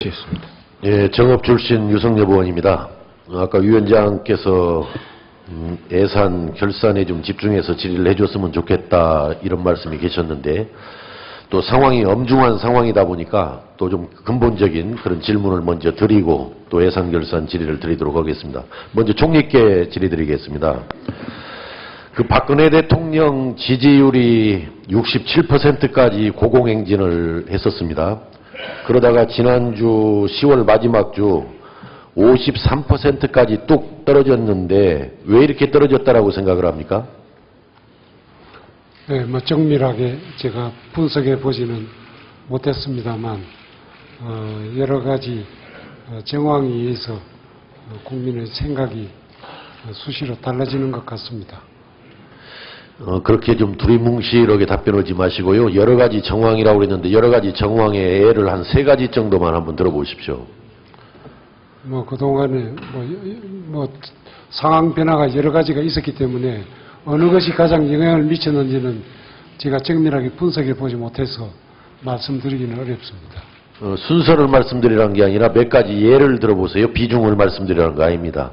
여쭙겠습니다. 예, 정업 출신 유성엽 의원입니다. 아까 위원장께서 예산 결산에 좀 집중해서 질의를 해줬으면 좋겠다 이런 말씀이 계셨는데 또 상황이 엄중한 상황이다 보니까 또 좀 근본적인 그런 질문을 먼저 드리고 또 예산 결산 질의를 드리도록 하겠습니다. 먼저 총리께 질의드리겠습니다. 그 박근혜 대통령 지지율이 67%까지 고공행진을 했었습니다. 그러다가 지난주 10월 마지막 주 53%까지 뚝 떨어졌는데 왜 이렇게 떨어졌다라고 생각을 합니까? 네, 뭐 정밀하게 제가 분석해 보지는 못했습니다만 여러 가지 정황에 의해서 국민의 생각이 수시로 달라지는 것 같습니다. 그렇게 좀 두리뭉실하게 답변하지 마시고요. 여러 가지 정황이라고 그랬는데 여러 가지 정황의 예를 한 3가지 정도만 한번 들어보십시오. 뭐 그동안에 뭐 상황 변화가 여러 가지가 있었기 때문에 어느 것이 가장 영향을 미쳤는지는 제가 정밀하게 분석해 보지 못해서 말씀드리기는 어렵습니다. 순서를 말씀드리라는 게 아니라 몇 가지 예를 들어보세요. 비중을 말씀드리라는 거 아닙니다.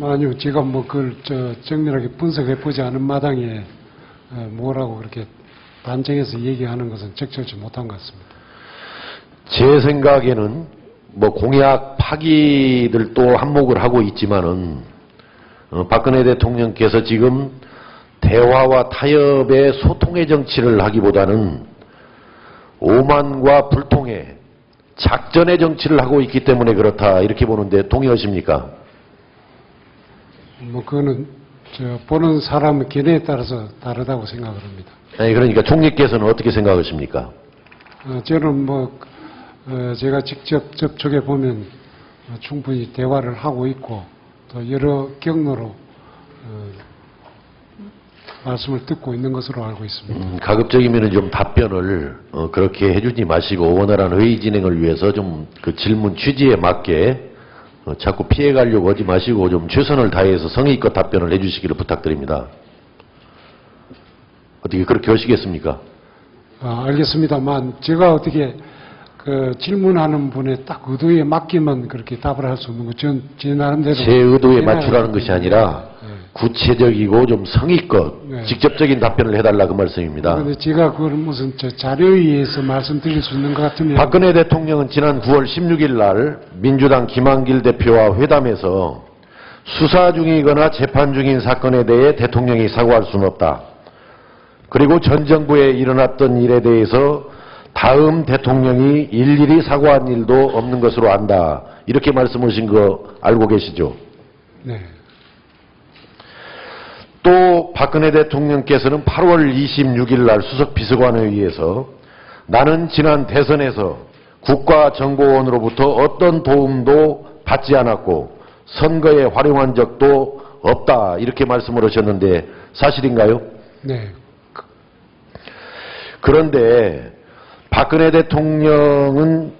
아니요, 제가 뭐 그걸 정밀하게 분석해 보지 않은 마당에 뭐라고 그렇게 단정해서 얘기하는 것은 적절치 못한 것 같습니다. 제 생각에는 뭐 공약 파기들도 한몫을 하고 있지만은 박근혜 대통령께서 지금 대화와 타협의 소통의 정치를 하기보다는 오만과 불통의 작전의 정치를 하고 있기 때문에 그렇다 이렇게 보는데 동의하십니까? 뭐 그거는 보는 사람의 견해에 따라서 다르다고 생각을 합니다. 아니 그러니까 총리께서는 어떻게 생각하십니까? 저는 뭐 제가 직접 접촉해 보면 충분히 대화를 하고 있고 또 여러 경로로 말씀을 듣고 있는 것으로 알고 있습니다. 가급적이면 좀 답변을 그렇게 해주지 마시고 원활한 회의 진행을 위해서 좀 그 질문 취지에 맞게 자꾸 피해가려고 하지 마시고 좀 최선을 다해서 성의껏 답변을 해주시기를 부탁드립니다. 어떻게 그렇게 하시겠습니까? 알겠습니다만 제가 어떻게 그 질문하는 분의 딱 의도에 맞게만 그렇게 답을 할 수 없는 거 제 나름대로 제 의도에 맞추라는 것이 아니라 구체적이고 좀 성의껏 직접적인 답변을 해달라 그 말씀입니다. 그런데 제가 그걸 무슨 자료에 의해서 말씀드릴 수 있는 것 같으면 박근혜 대통령은 지난 9월 16일 날 민주당 김한길 대표와 회담에서 수사 중이거나 재판 중인 사건에 대해 대통령이 사과할 수는 없다. 그리고 전 정부에 일어났던 일에 대해서 다음 대통령이 일일이 사과한 일도 없는 것으로 안다. 이렇게 말씀하신 거 알고 계시죠? 네. 또 박근혜 대통령께서는 8월 26일 날 수석비서관에 의해서 나는 지난 대선에서 국가정보원으로부터 어떤 도움도 받지 않았고 선거에 활용한 적도 없다. 이렇게 말씀을 하셨는데 사실인가요? 네. 그런데 박근혜 대통령은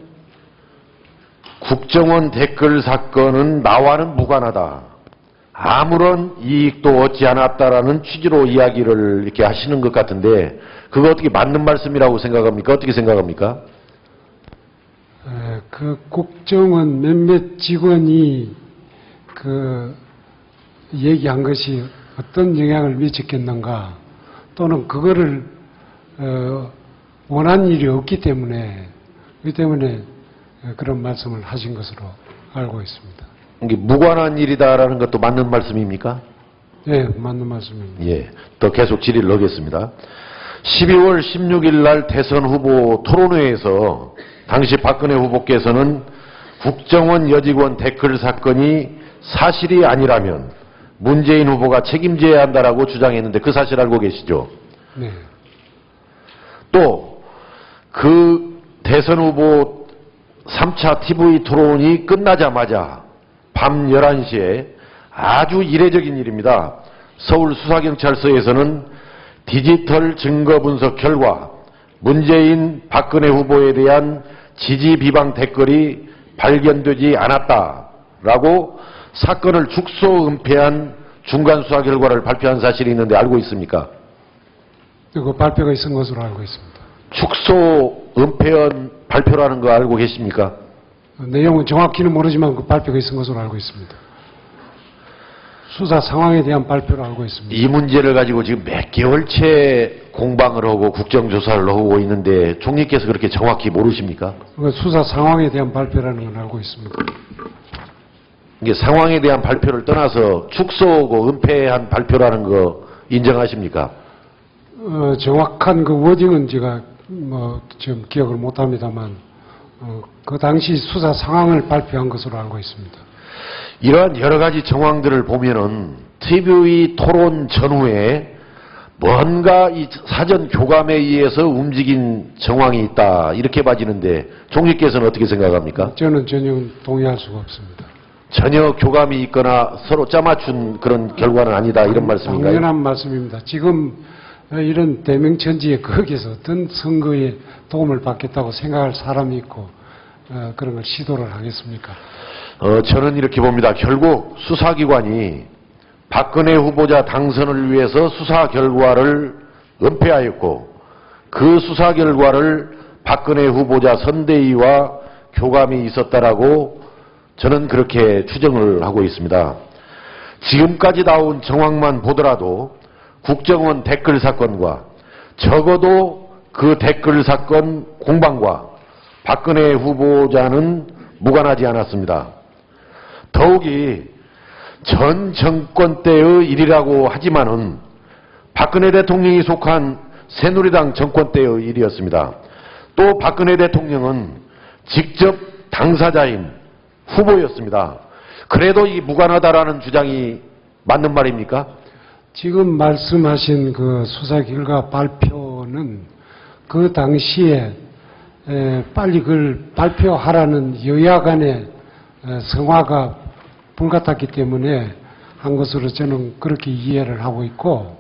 국정원 댓글 사건은 나와는 무관하다. 아무런 이익도 얻지 않았다라는 취지로 이야기를 이렇게 하시는 것 같은데 그거 어떻게 맞는 말씀이라고 생각합니까? 어떻게 생각합니까? 그 국정원 몇몇 직원이 그 얘기한 것이 어떤 영향을 미쳤겠는가 또는 그거를 원한 일이 없기 때문에 그런 말씀을 하신 것으로 알고 있습니다. 이게 무관한 일이다라는 것도 맞는 말씀입니까? 네, 맞는 말씀입니다. 예, 더 계속 질의를 하겠습니다. 12월 16일 날 대선 후보 토론회에서 당시 박근혜 후보께서는 국정원 여직원 댓글 사건이 사실이 아니라면 문재인 후보가 책임져야 한다라고 주장했는데 그 사실 알고 계시죠? 네. 또 그 대선 후보 3차 TV 토론이 끝나자마자 밤 11시에 아주 이례적인 일입니다. 서울수사경찰서에서는 디지털 증거 분석 결과 문재인 박근혜 후보에 대한 지지 비방 댓글이 발견되지 않았다라고 사건을 축소 은폐한 중간 수사 결과를 발표한 사실이 있는데 알고 있습니까? 그 발표가 있은 것으로 알고 있습니다. 축소 은폐한 발표라는 거 알고 계십니까? 내용은 정확히는 모르지만 그 발표가 있은 것으로 알고 있습니다. 수사 상황에 대한 발표를 알고 있습니다. 이 문제를 가지고 지금 몇 개월째 공방을 하고 국정조사를 하고 있는데 총리께서 그렇게 정확히 모르십니까? 그 수사 상황에 대한 발표라는 건 알고 있습니다. 이게 상황에 대한 발표를 떠나서 축소하고 은폐한 발표라는 거 인정하십니까? 정확한 그 워딩은 제가 지금 기억을 못합니다만 그 당시 수사 상황을 발표한 것으로 알고 있습니다. 이러한 여러 가지 정황들을 보면은 TV 토론 전후에 뭔가 이 사전 교감에 의해서 움직인 정황이 있다 이렇게 봐지는데 총리께서는 어떻게 생각합니까? 저는 전혀 동의할 수가 없습니다. 전혀 교감이 있거나 서로 짜맞춘 그런 결과는 아니다 이런 말씀인가요? 당연한 말씀입니다. 지금 이런 대명천지에 거기서 어떤 선거에 도움을 받겠다고 생각할 사람이 있고 그런 걸 시도를 하겠습니까? 저는 이렇게 봅니다. 결국 수사기관이 박근혜 후보자 당선을 위해서 수사 결과를 은폐하였고 그 수사 결과를 박근혜 후보자 선대위와 교감이 있었다라고 저는 그렇게 추정을 하고 있습니다. 지금까지 나온 정황만 보더라도 국정원 댓글 사건과 적어도 그 댓글 사건 공방과 박근혜 후보자는 무관하지 않았습니다. 더욱이 전 정권 때의 일이라고 하지만은 박근혜 대통령이 속한 새누리당 정권 때의 일이었습니다. 또 박근혜 대통령은 직접 당사자인 후보였습니다. 그래도 이 무관하다라는 주장이 맞는 말입니까? 지금 말씀하신 그 수사 결과 발표는 그 당시에 빨리 그걸 발표하라는 여야 간의 성화가 불같았기 때문에 한 것으로 저는 그렇게 이해를 하고 있고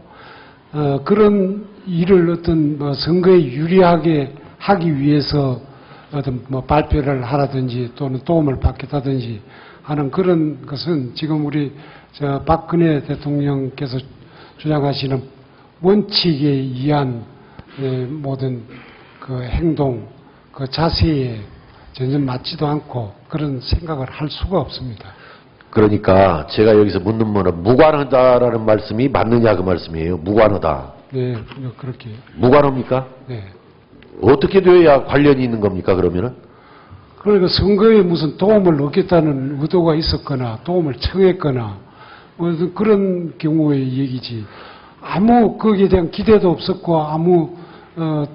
그런 일을 어떤 선거에 유리하게 하기 위해서 어떤 발표를 하라든지 또는 도움을 받겠다든지 하는 그런 것은 지금 우리 박근혜 대통령께서 주장하시는 원칙에 의한 모든 그 행동, 그 자세에 전혀 맞지도 않고 그런 생각을 할 수가 없습니다. 그러니까 제가 여기서 묻는 거는 무관하다라는 말씀이 맞느냐 그 말씀이에요. 무관하다. 네, 그렇게. 무관합니까? 네. 어떻게 돼야 관련이 있는 겁니까 그러면은? 그러니까 선거에 무슨 도움을 얻겠다는 의도가 있었거나 도움을 청했거나 그런 경우의 얘기지. 아무 거기에 대한 기대도 없었고 아무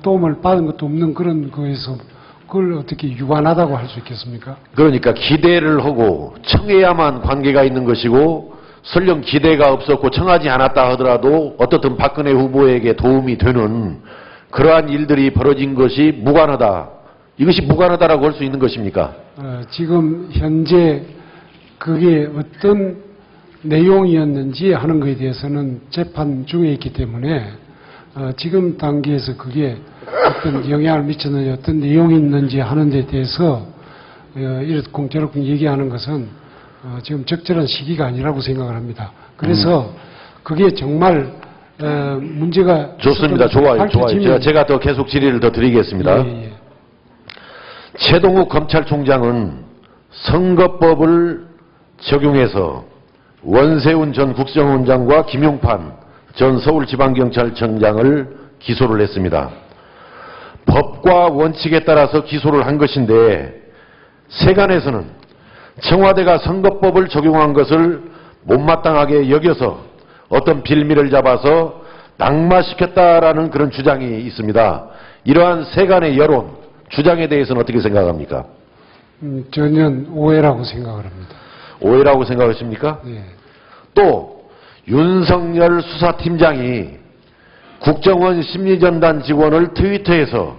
도움을 받은 것도 없는 그런 거에서 그걸 어떻게 유관하다고 할 수 있겠습니까? 그러니까 기대를 하고 청해야만 관계가 있는 것이고 설령 기대가 없었고 청하지 않았다 하더라도 어떻든 박근혜 후보에게 도움이 되는 그러한 일들이 벌어진 것이 무관하다. 이것이 무관하다라고 할 수 있는 것입니까? 지금 현재 그게 어떤 내용이었는지 하는 것에 대해서는 재판 중에 있기 때문에 지금 단계에서 그게 어떤 영향을 미쳤는지 어떤 내용이 있는지 하는 데 대해서 이렇게 공짜롭게 얘기하는 것은 지금 적절한 시기가 아니라고 생각을 합니다. 그래서 그게 정말 문제가 좋습니다. 좋아요. 제가 더 계속 질의를 더 드리겠습니다. 예. 최동욱 검찰총장은 선거법을 적용해서 원세훈 전 국정원장과 김용판 전 서울지방경찰청장을 기소를 했습니다. 법과 원칙에 따라서 기소를 한 것인데 세간에서는 청와대가 선거법을 적용한 것을 못마땅하게 여겨서 어떤 빌미를 잡아서 낙마시켰다라는 그런 주장이 있습니다. 이러한 세간의 여론, 주장에 대해서는 어떻게 생각합니까? 전혀 오해라고 생각을 합니다. 오해라고 생각하십니까? 네. 또 윤석열 수사팀장이 국정원 심리전단 직원을 트위터에서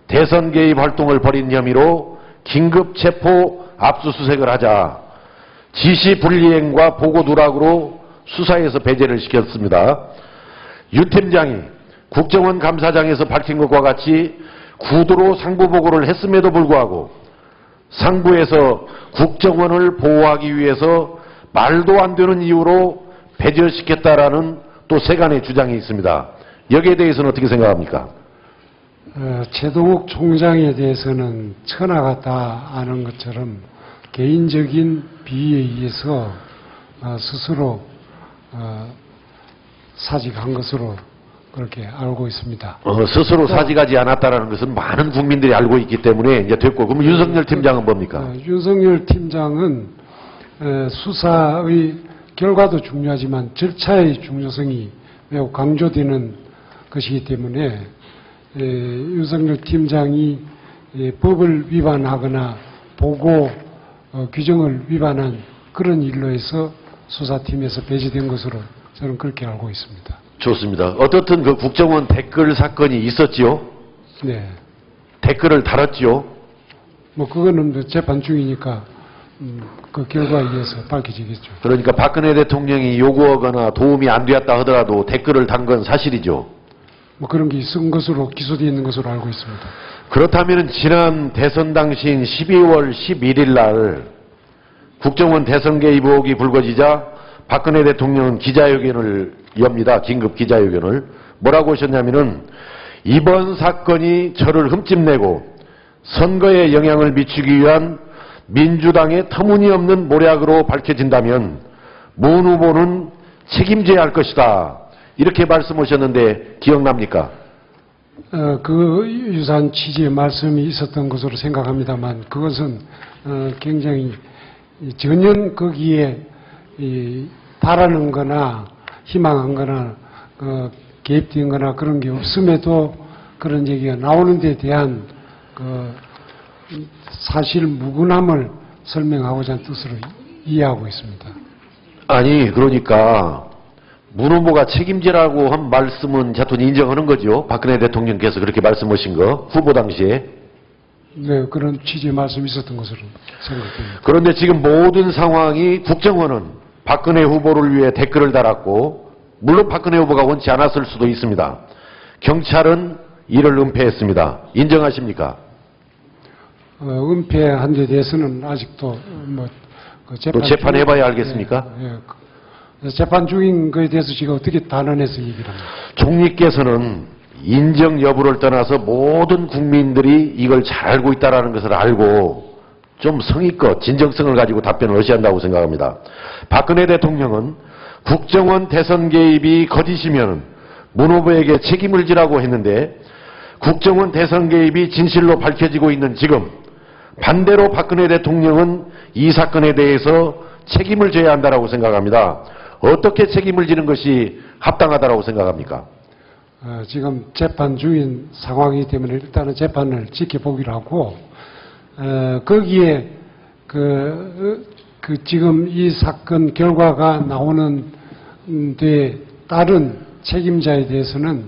대선 개입 활동을 벌인 혐의로 긴급 체포 압수수색을 하자 지시 불이행과 보고 누락으로 수사에서 배제를 시켰습니다. 유 팀장이 국정원 감사장에서 밝힌 것과 같이 구두로 상부 보고를 했음에도 불구하고 상부에서 국정원을 보호하기 위해서 말도 안 되는 이유로 배제시켰다라는 또 세간의 주장이 있습니다. 여기에 대해서는 어떻게 생각합니까? 최동욱 총장에 대해서는 천하가 다 아는 것처럼 개인적인 비위에 의해서 스스로 사직한 것으로 그렇게 알고 있습니다. 스스로 사직하지 않았다는 것은 많은 국민들이 알고 있기 때문에 이제 됐고, 그럼 윤석열 팀장은 뭡니까? 윤석열 팀장은 수사의 결과도 중요하지만 절차의 중요성이 매우 강조되는 것이기 때문에 윤석열 팀장이 법을 위반하거나 보고 규정을 위반한 그런 일로 해서 수사팀에서 배제된 것으로 저는 그렇게 알고 있습니다. 좋습니다. 어떻든 그 국정원 댓글 사건이 있었지요? 네. 댓글을 달았지요? 뭐 그거는 뭐 재판 중이니까 그 결과에 의해서 밝혀지겠죠. 그러니까 박근혜 대통령이 요구하거나 도움이 안 되었다 하더라도 댓글을 단 건 사실이죠. 뭐 그런 게 있은 것으로 기소되어 있는 것으로 알고 있습니다. 그렇다면 지난 대선 당시인 12월 11일 날 국정원 대선 개입 의혹이 불거지자 박근혜 대통령은 기자회견을 엽니다. 긴급 기자회견을. 뭐라고 하셨냐면은 이번 사건이 저를 흠집내고 선거에 영향을 미치기 위한 민주당의 터무니없는 모략으로 밝혀진다면 문 후보는 책임져야 할 것이다. 이렇게 말씀하셨는데 기억납니까? 그 유사한 취지의 말씀이 있었던 것으로 생각합니다만 그것은 굉장히 전혀 거기에 바라는 거나 희망한 거나 개입된 거나 그런 게 없음에도 그런 얘기가 나오는 데 대한 그 사실 무근함을 설명하고자 하는 뜻으로 이해하고 있습니다. 아니 그러니까 문 후보가 책임지라고 한 말씀은 자투는 인정하는 거죠. 박근혜 대통령께서 그렇게 말씀하신 거 후보 당시에. 네, 그런 취지의 말씀이 있었던 것으로 생각됩니다. 그런데 지금 모든 상황이 국정원은 박근혜 후보를 위해 댓글을 달았고 물론 박근혜 후보가 원치 않았을 수도 있습니다. 경찰은 이를 은폐했습니다. 인정하십니까? 은폐한 데 대해서는 아직도 또 재판해봐야 알겠습니까? 재판 중인 것에 대해서 지금 어떻게 단언해서 얘기를 합니까? 총리께서는 인정 여부를 떠나서 모든 국민들이 이걸 잘 알고 있다는 것을 알고 좀 성의껏 진정성을 가지고 답변을 하셔야 한다고 생각합니다. 박근혜 대통령은 국정원 대선 개입이 거짓이면 문 후보에게 책임을 지라고 했는데 국정원 대선 개입이 진실로 밝혀지고 있는 지금 반대로 박근혜 대통령은 이 사건에 대해서 책임을 져야 한다고 생각합니다. 어떻게 책임을 지는 것이 합당하다고 생각합니까? 지금 재판 중인 상황이기 때문에 일단은 재판을 지켜보기로 하고 거기에 지금 이 사건 결과가 나오는 데 따른 책임자에 대해서는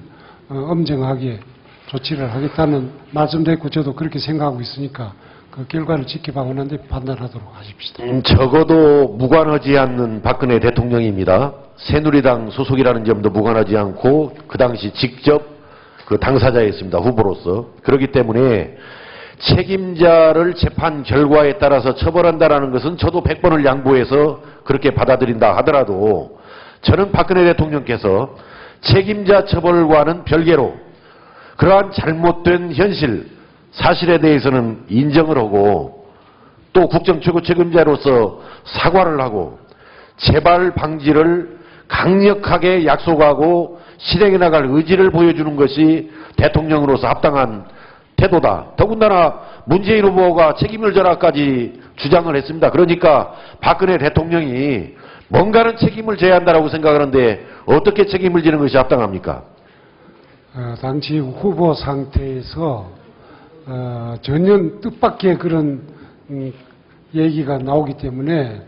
엄정하게 조치를 하겠다는 말씀도 했고 저도 그렇게 생각하고 있으니까 그 결과를 지켜보고 난 뒤 판단하도록 하십시다. 적어도 무관하지 않는 박근혜 대통령입니다. 새누리당 소속이라는 점도 무관하지 않고 그 당시 직접 그 당사자였습니다. 후보로서. 그렇기 때문에 책임자를 재판 결과에 따라서 처벌한다는 것은 저도 100번을 양보해서 그렇게 받아들인다 하더라도 저는 박근혜 대통령께서 책임자 처벌과는 별개로 그러한 잘못된 현실, 사실에 대해서는 인정을 하고 또 국정 최고 책임자로서 사과를 하고 재발 방지를 강력하게 약속하고 실행해 나갈 의지를 보여주는 것이 대통령으로서 합당한 태도다. 더군다나 문재인 후보가 책임을 져라까지 주장을 했습니다. 그러니까 박근혜 대통령이 뭔가는 책임을 져야 한다고 생각하는데 어떻게 책임을 지는 것이 합당합니까? 당시 후보 상태에서 전혀 뜻밖의 그런 얘기가 나오기 때문에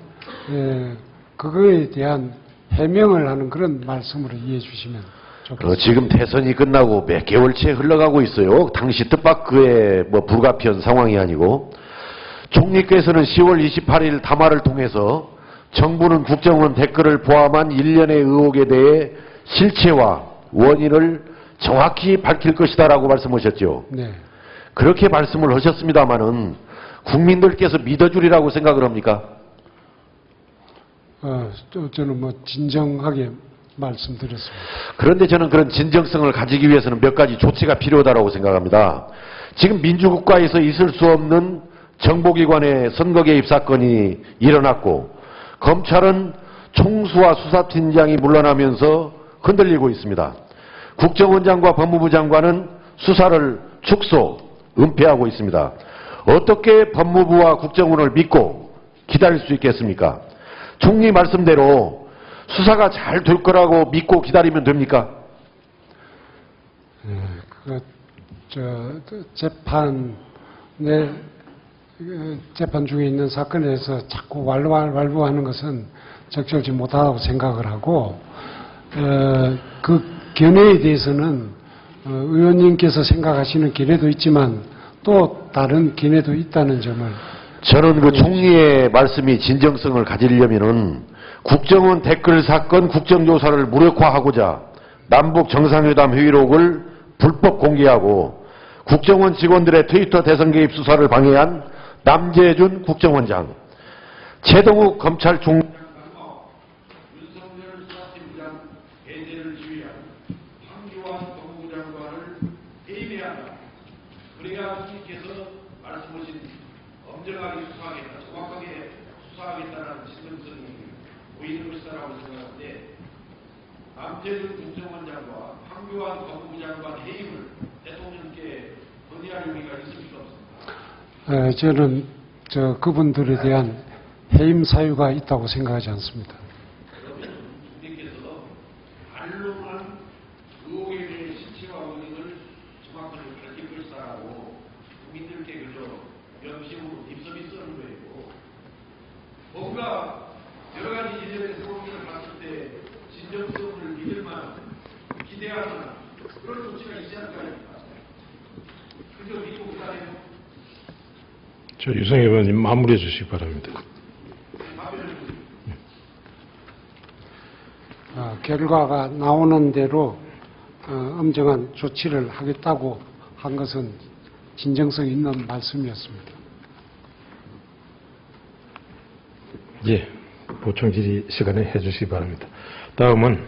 그거에 대한 해명을 하는 그런 말씀으로 이해해 주시면 좋겠습니다. 지금 대선이 끝나고 몇 개월째 흘러가고 있어요. 당시 뜻밖의 불가피한 상황이 아니고 총리께서는 10월 28일 담화를 통해서 정부는 국정원 댓글을 포함한 일련의 의혹에 대해 실체와 원인을 정확히 밝힐 것이다라고 말씀하셨죠. 네. 그렇게 말씀을 하셨습니다마는 국민들께서 믿어주리라고 생각을 합니까? 저는 진정하게 말씀드렸습니다. 그런데 저는 그런 진정성을 가지기 위해서는 몇 가지 조치가 필요하다고 생각합니다. 지금 민주국가에서 있을 수 없는 정보기관의 선거 개입 사건이 일어났고 검찰은 총수와 수사팀장이 물러나면서 흔들리고 있습니다. 국정원장과 법무부 장관은 수사를 축소, 은폐하고 있습니다. 어떻게 법무부와 국정원을 믿고 기다릴 수 있겠습니까? 총리 말씀대로 수사가 잘 될 거라고 믿고 기다리면 됩니까? 재판 중에 있는 사건에서 자꾸 왈부하는 것은 적절치 못하다고 생각을 하고, 그 견해에 대해서는 의원님께서 생각하시는 견해도 있지만 또 다른 견해도 있다는 점을 저는 그 총리의 말씀이 진정성을 가지려면은 국정원 댓글 사건 국정조사를 무력화하고자 남북 정상회담 회의록을 불법 공개하고 국정원 직원들의 트위터 대선 개입 수사를 방해한 남재준 국정원장, 최동욱 검찰총장, 윤석열 수사팀장 해제를 지휘한 황교안 법무부 장관을 해임해야 한다. 그래야 총리께서 말씀하신 엄정하게 수사하겠다, 정확하게 수사하겠다는 진정성이 보이는 것이다라고 생각하는데 남재준 국정원장과 황교안 법무부 장관 해임을 대통령께 건의할 용의가 있을 수 없습니다. 저는 그분들에 대한 해임 사유가 있다고 생각하지 않습니다. 그러면 총리께서 반론한 의혹에 대해 실체와 원인을 정확하게 밝힐 것이다라고 국민들께 그저 명심으로 입서비 쓰는 거예요. 뭔가 여러 가지 이념의 상황을 봤을 때 진정성을 믿을 만한 기대하는 그런 조치가 있지 않을까 합니다. 그저 믿고 기다려요. 저 유성애 의원님 마무리해 주시기 바랍니다. 결과가 나오는 대로 엄정한 조치를 하겠다고 한 것은 진정성 있는 말씀이었습니다. 예, 보충 질의 시간에 해주시기 바랍니다. 다음은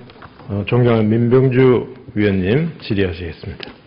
존경하는 민병주 위원님 질의하시겠습니다.